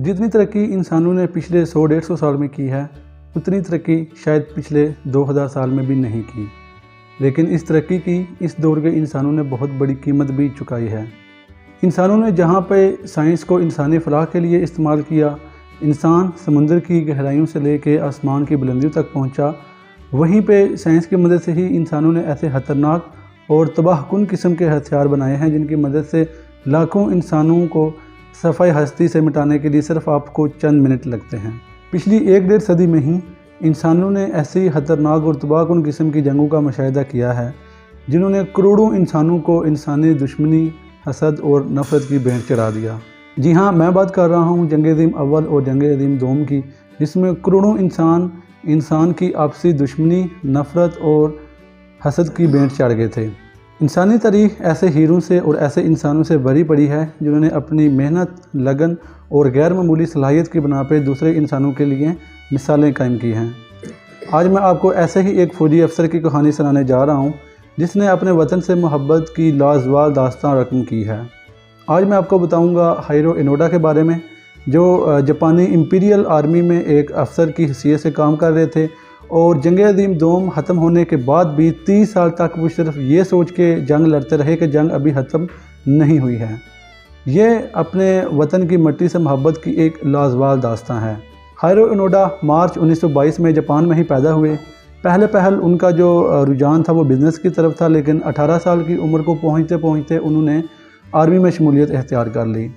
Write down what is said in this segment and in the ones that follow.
जितनी तरक्की इंसानों ने पिछले 100-150 साल में की है, उतनी तरक्की शायद पिछले 2000 साल में भी नहीं की। लेकिन इस तरक्की की इस दौर के इंसानों ने बहुत बड़ी कीमत भी चुकाई है। इंसानों ने जहाँ पे साइंस को इंसानी फलाह के लिए इस्तेमाल किया, इंसान समुंदर की गहराइयों से लेके आसमान की बुलंदियों तक पहुँचा, वहीं पे साइंस की मदद से ही इंसानों ने ऐसे ख़तरनाक और तबाहकुन किस्म के हथियार बनाए हैं जिनकी मदद से लाखों इंसानों को सफ़ाई हस्ती से मिटाने के लिए सिर्फ आपको चंद मिनट लगते हैं। पिछली 1-1.5 सदी में ही इंसानों ने ऐसी ख़तरनाक और तबाहकुन किस्म की जंगों का मुशाहिदा किया है जिन्होंने करोड़ों इंसानों को इंसानी दुश्मनी, हसद और नफ़रत की भेंट चढ़ा दिया। जी हाँ, मैं बात कर रहा हूँ जंग अज़ीम अव्वल और जंग अज़ीम दोम की, जिसमें करोड़ों इंसान की आपसी दुश्मनी, नफ़रत और हसद की भेंट चढ़ गए थे। इंसानी तारीख़ ऐसे हीरों से और ऐसे इंसानों से भरी पड़ी है जिन्होंने अपनी मेहनत, लगन और गैर मामूली सलाहियत की बना पर दूसरे इंसानों के लिए मिसालें कायम की हैं। आज मैं आपको ऐसे ही एक फ़ौजी अफसर की कहानी सुनाने जा रहा हूँ जिसने अपने वतन से मोहब्बत की लाजवाब दास्तान रकम की है। आज मैं आपको बताऊँगा हिरो ओनोडा के बारे में, जो जापानी इंपीरियल आर्मी में एक अफसर की हैसियत से काम कर रहे थे और जंग अज़ीम दोम ख़त्म होने के बाद भी 30 साल तक वो सिर्फ ये सोच के जंग लड़ते रहे कि जंग अभी ख़त्म नहीं हुई है। ये अपने वतन की मिट्टी से मोहब्बत की एक लाजवाब दास्तान है। हिरो ओनोडा मार्च 1922 में जापान में ही पैदा हुए। पहल उनका जो रुझान था वो बिज़नेस की तरफ था, लेकिन 18 साल की उम्र को पहुँचते पहुँचते उन्होंने आर्मी में शमूलियत इख्तियार कर ली।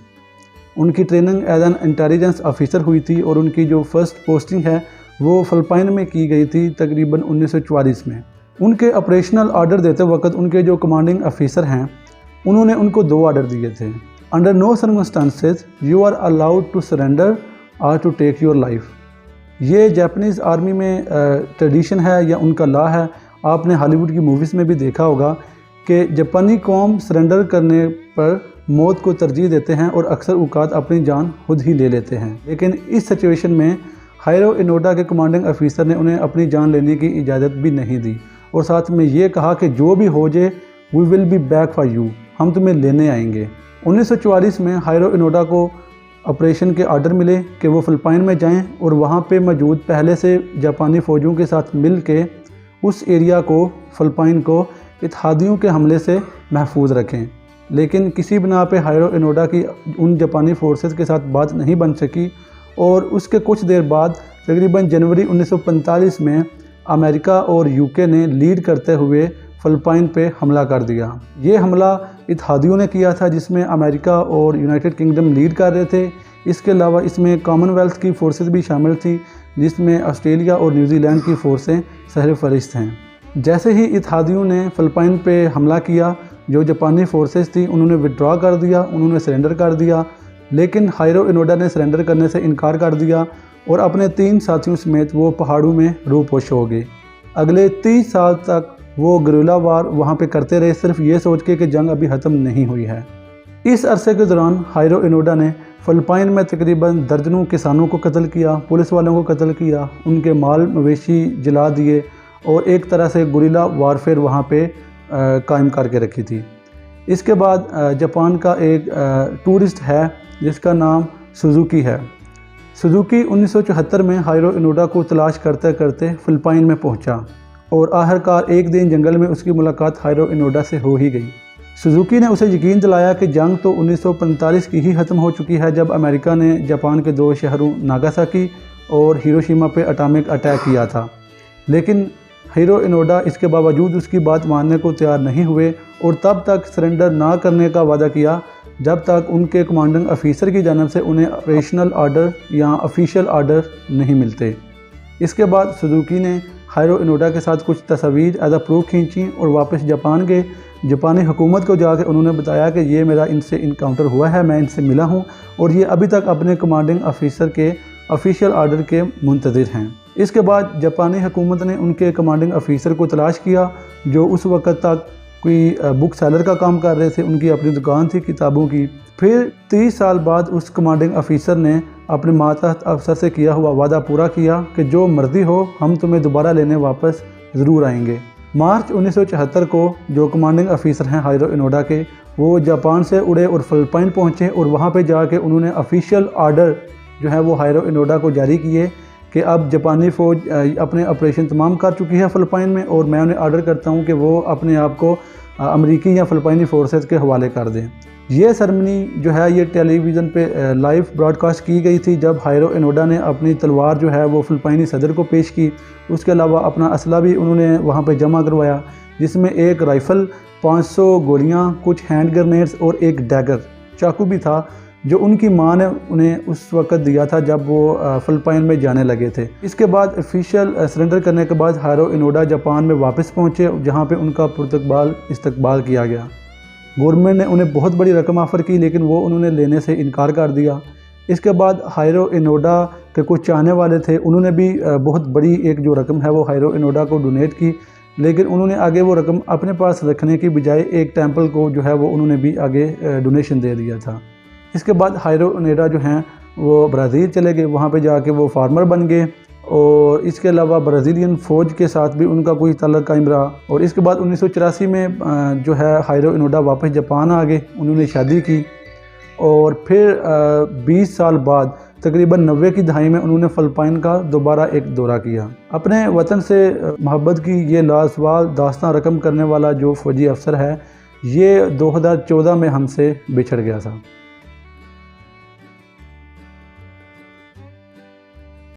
उनकी training as an intelligence officer हुई थी और उनकी जो फर्स्ट पोस्टिंग है वो फ़िलिपाइन में की गई थी तकरीबन 1944 में। उनके ऑपरेशनल आर्डर देते वक्त उनके जो कमांडिंग ऑफिसर हैं उन्होंने उनको 2 आर्डर दिए थे। Under no circumstances you are allowed to surrender और टू टेक योर लाइफ। ये जापानीज़ आर्मी में ट्रेडिशन है या उनका लॉ है। आपने हॉलीवुड की मूवीज़ में भी देखा होगा कि जापानी कौम सरेंडर करने पर मौत को तरजीह देते हैं और अक्सर औक़ात अपनी जान खुद ही ले लेते हैं। लेकिन इस सिचुएशन में हिरो ओनोडा के कमांडिंग ऑफिसर ने उन्हें अपनी जान लेने की इजाज़त भी नहीं दी और साथ में ये कहा कि जो भी हो जाए we will be back for you, हम तुम्हें लेने आएंगे। 1944 में हिरो ओनोडा को ऑपरेशन के आर्डर मिले कि वो फ़िलिपाइन में जाएं और वहाँ पे मौजूद पहले से जापानी फ़ौजियों के साथ मिल के उस एरिया को, फ़िलिपाइन को इत्तेहादियों के हमले से महफूज रखें। लेकिन किसी बिना पे हिरो ओनोडा की उन जापानी फोर्सेस के साथ बात नहीं बन सकी और उसके कुछ देर बाद तकरीबन जनवरी 1945 में अमेरिका और यूके ने लीड करते हुए फ़िलिपाइन पे हमला कर दिया। ये हमला इत्तेहादियों ने किया था जिसमें अमेरिका और यूनाइटेड किंगडम लीड कर रहे थे। इसके अलावा इसमें कॉमनवेल्थ की फ़ोर्सेस भी शामिल थी जिसमें ऑस्ट्रेलिया और न्यूजीलैंड की फ़ोर्सें सरफ़हरिस्त हैं। जैसे ही इत्तेहादियों ने फ़िलिपाइन पे हमला किया, जो जापानी फ़ोर्सेस थी उन्होंने विड्रॉ कर दिया, उन्होंने सरेंडर कर दिया। लेकिन हिरो ओनोडा ने सरेंडर करने से इनकार कर दिया और अपने 3 साथियों समेत वो पहाड़ों में रूपोश हो गए। अगले 30 साल तक वो गुरिल्ला वार वहाँ पे करते रहे, सिर्फ ये सोच के कि जंग अभी ख़त्म नहीं हुई है। इस अरसे के दौरान हिरो ओनोडा ने फ़िलिपाइन में तकरीबन दर्जनों किसानों को कत्ल किया, पुलिस वालों को कत्ल किया, उनके माल मवेशी जला दिए और एक तरह से गुरिल्ला वारफेयर वहाँ पे कायम करके रखी थी। इसके बाद जापान का एक टूरिस्ट है जिसका नाम सुजुकी है। सुजुकी 1974 में हिरो ओनोडा को तलाश करते करते फ़िलिपाइन में पहुंचा और आखिरकार एक दिन जंगल में उसकी मुलाकात हिरो ओनोडा से हो ही गई। सुजुकी ने उसे यकीन दिलाया कि जंग तो 1945 की ही ख़त्म हो चुकी है जब अमेरिका ने जापान के 2 शहरों नागासाकी और हिरोशिमा पे एटॉमिक अटैक किया था। लेकिन हिरो ओनोडा इसके बावजूद उसकी बात मानने को तैयार नहीं हुए और तब तक सरेंडर ना करने का वादा किया जब तक उनके कमांडिंग ऑफिसर की जानब से उन्हें ऑपरेशनल आर्डर या ऑफिशियल आर्डर नहीं मिलते। इसके बाद सुजुकी ने हिरो ओनोडा के साथ कुछ तस्वीर एज अ प्रूफ खींची और वापस जापान गए। जापानी हुकूमत को जाकर उन्होंने बताया कि ये मेरा इनसे इनकाउंटर हुआ है, मैं इनसे मिला हूँ और ये अभी तक अपने कमांडिंग ऑफिसर के ऑफिशियल आर्डर के मुंतज़िर हैं। इसके बाद जापानी हुकूमत ने उनके कमांडिंग ऑफिसर को तलाश किया जो उस वक्त तक कोई बुक सेलर का काम कर रहे थे, उनकी अपनी दुकान थी किताबों की। फिर 30 साल बाद उस कमांडिंग ऑफिसर ने अपने मातहत अफसर से किया हुआ वादा पूरा किया कि जो मर्जी हो हम तुम्हें दोबारा लेने वापस ज़रूर आएंगे। मार्च 1974 को जो कमांडिंग ऑफिसर हैं हिरो ओनोडा के, वो जापान से उड़े और फ़िलिपाइन पहुँचे और वहाँ पे जाके उन्होंने ऑफिशियल आर्डर جو ہے وہ ہائرو انوڈا کو جاری کیے کہ اب جاپانی فوج اپنے آپریشن تمام کر چکی ہے فلپائن میں، اور میں انہیں آرڈر کرتا ہوں کہ وہ اپنے آپ کو امریکی یا فلپائنی فورسز کے حوالے کر دیں۔ یہ سرمنی جو ہے یہ ٹیلی ویژن پہ لائیو براڈ کاسٹ کی گئی تھی، جب ہائرو انوڈا نے اپنی تلوار جو ہے وہ فلپائنی صدر کو پیش کی۔ اس کے علاوہ اپنا اسلحہ بھی انہوں نے وہاں پہ جمع کروایا، جس میں ایک رائفل، 500 گولیاں، کچھ ہینڈ گرنیڈز اور ایک ڈیگر چاقو بھی تھا، جو ان کی ماں نے انہیں اس وقت دیا تھا جب وہ فلپائن میں جانے لگے تھے۔ اس کے بعد آفیشیل سرنڈر کرنے کے بعد ہائرو انوڈا جاپان میں واپس پہنچے، جہاں پہ ان کا استقبال کیا گیا۔ گورنمنٹ نے انہیں بہت بڑی رقم آفر کی، لیکن وہ انہوں نے لینے سے انکار کر دیا۔ اس کے بعد ہائرو انوڈا کے کچھ چاہنے والے تھے، انہوں نے بھی بہت بڑی ایک جو رقم ہے وہ ہائرو انوڈا کو ڈونیٹ کی، لیکن انہوں نے آگے وہ رقم اپنے پاس رکھنے کی بجائے ایک ٹیمپل کو جو ہے وہ انہوں نے بھی آگے ڈونیشن دے دیا تھا۔ اس کے بعد ہائرو انوڈا جو ہیں وہ برازیل چلے گئے، وہاں پہ جا کے وہ فارمر بن گئے، اور اس کے علاوہ برازیلین فوج کے ساتھ بھی ان کا کوئی تعلق قائم رہا۔ اور اس کے بعد 1984 میں جو ہے ہائرو انوڈا واپس جاپان آ گئے، انہوں نے شادی کی، اور پھر 20 سال بعد تقریباً 90 کی دہائی میں انہوں نے فلپائن کا دوبارہ ایک دورہ کیا۔ اپنے وطن سے محبت کی یہ لازوال داستان رقم کرنے والا جو فوجی افسر ہے، یہ 2014 میں ہم سے بچھڑ گیا تھا۔